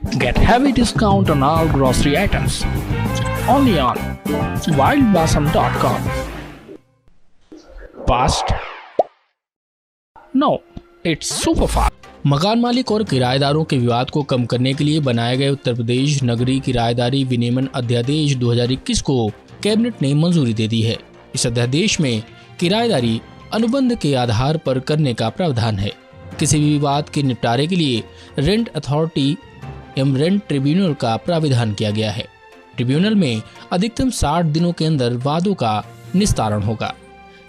Get heavy discount on all grocery items. Only on wildblossom.com. Fast? No, it's super fast. मकान मालिक और किराएदारों के विवाद को कम करने के लिए बनाए गए उत्तर प्रदेश नगरीय किराएदारी विनियमन अध्यादेश 2021 को कैबिनेट ने मंजूरी दे दी है। इस अध्यादेश में किराएदारी अनुबंध के आधार पर करने का प्रावधान है। किसी भी विवाद के निपटारे के लिए रेंट अथॉरिटी एवं रेंट ट्रिब्यूनल का प्राविधान किया गया है। ट्रिब्यूनल में अधिकतम 60 दिनों के अंदर वादों का निस्तारण होगा।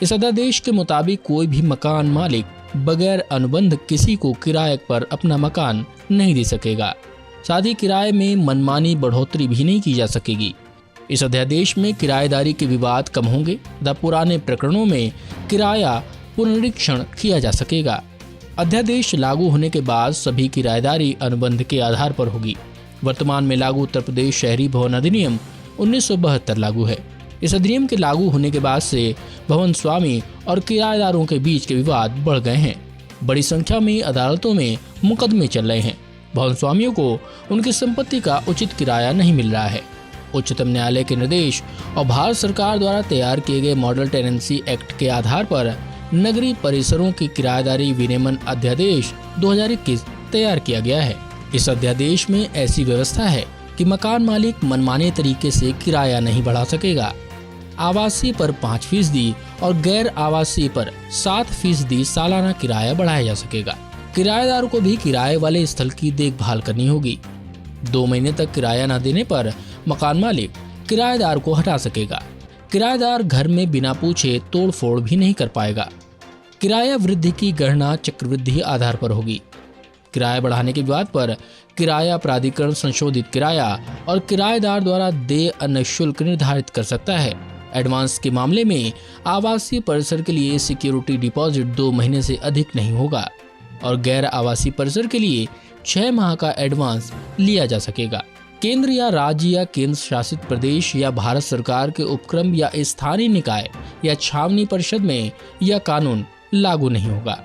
इस अध्यादेश के मुताबिक कोई भी मकान मालिक बगैर अनुबंध किसी को किराए पर अपना मकान नहीं दे सकेगा। साथ ही किराए में मनमानी बढ़ोतरी भी नहीं की जा सकेगी। इस अध्यादेश में किराएदारी के विवाद कम होंगे तथा पुराने प्रकरणों में किराया पुनरीक्षण किया जा सकेगा। अध्यादेश लागू होने के बाद सभी किराएदारी अनुबंध के आधार पर होगी। वर्तमान में लागू उत्तर प्रदेश शहरी भवन अधिनियम 1972 लागू है। इस अधिनियम के लागू होने के बाद से भवन स्वामी और किराएदारों के बीच के विवाद बढ़ गए हैं। बड़ी संख्या में अदालतों में मुकदमे चल रहे हैं। भवन स्वामियों को उनकी संपत्ति का उचित किराया नहीं मिल रहा है। उच्चतम न्यायालय के निर्देश और भारत सरकार द्वारा तैयार किए गए मॉडल टेनेंसी एक्ट के आधार पर नगरीय परिसरों की किराएदारी विनियमन अध्यादेश 2021 तैयार किया गया है। इस अध्यादेश में ऐसी व्यवस्था है कि मकान मालिक मनमाने तरीके से किराया नहीं बढ़ा सकेगा। आवासीय पर 5% और गैर आवासीय पर 7% सालाना किराया बढ़ाया जा सकेगा। किराएदार को भी किराए वाले स्थल की देखभाल करनी होगी। 2 महीने तक किराया न देने पर मकान मालिक किराएदार को हटा सकेगा। किराएदार घर में बिना पूछे तोड़फोड़ भी नहीं कर पाएगा। किराया वृद्धि की गणना चक्रवृद्धि आधार पर होगी। किराया बढ़ाने के विवाद पर किराया प्राधिकरण संशोधित किराया और किराएदार द्वारा देय अन्य शुल्क निर्धारित कर सकता है। एडवांस के मामले में आवासीय परिसर के लिए सिक्योरिटी डिपॉजिट 2 महीने से अधिक नहीं होगा और गैर आवासीय परिसर के लिए 6 माह का एडवांस लिया जा सकेगा। केंद्र या राज्य या केंद्र शासित प्रदेश या भारत सरकार के उपक्रम या स्थानीय निकाय या छावनी परिषद में यह कानून लागू नहीं होगा।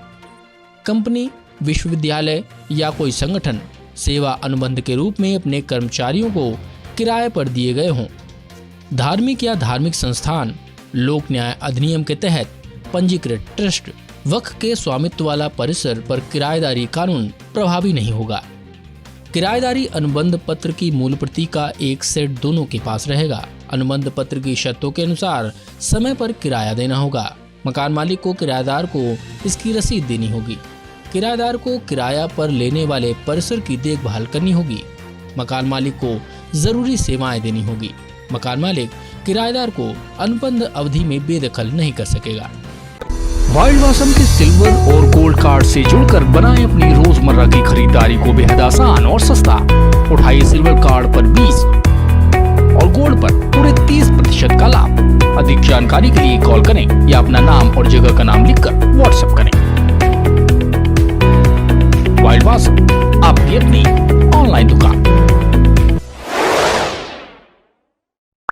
कंपनी, विश्वविद्यालय या कोई संगठन सेवा अनुबंध के रूप में अपने कर्मचारियों को किराए पर दिए गए हों। धार्मिक या धार्मिक संस्थान लोक न्याय अधिनियम के तहत पंजीकृत ट्रस्ट वक्फ के स्वामित्व वाला परिसर पर किराएदारी कानून प्रभावी नहीं होगा। किराएदारी अनुबंध पत्र की मूल प्रति का एक सेट दोनों के पास रहेगा। अनुबंध पत्र की शर्तों के अनुसार समय पर किराया देना होगा। मकान मालिक को किराएदार को इसकी रसीद देनी होगी। किराएदार को किराया पर लेने वाले परिसर की देखभाल करनी होगी। मकान मालिक को जरूरी सेवाएं देनी होगी। मकान मालिक किराएदार को अनुबंध अवधि में बेदखल नहीं कर सकेगा। वाइल्ड ब्लॉसम के सिल्वर और गोल्ड कार्ड से जुड़कर बनाएं अपनी रोजमर्रा की खरीदारी को बेहद आसान और सस्ता। उठाइए सिल्वर कार्ड पर 20 और गोल्ड पर पूरे 30% का लाभ। अधिक जानकारी के लिए कॉल करें या अपना नाम और जगह का नाम लिखकर व्हाट्सएप करें। वाइल्ड ब्लॉसम, आपकी अपनी ऑनलाइन दुकान।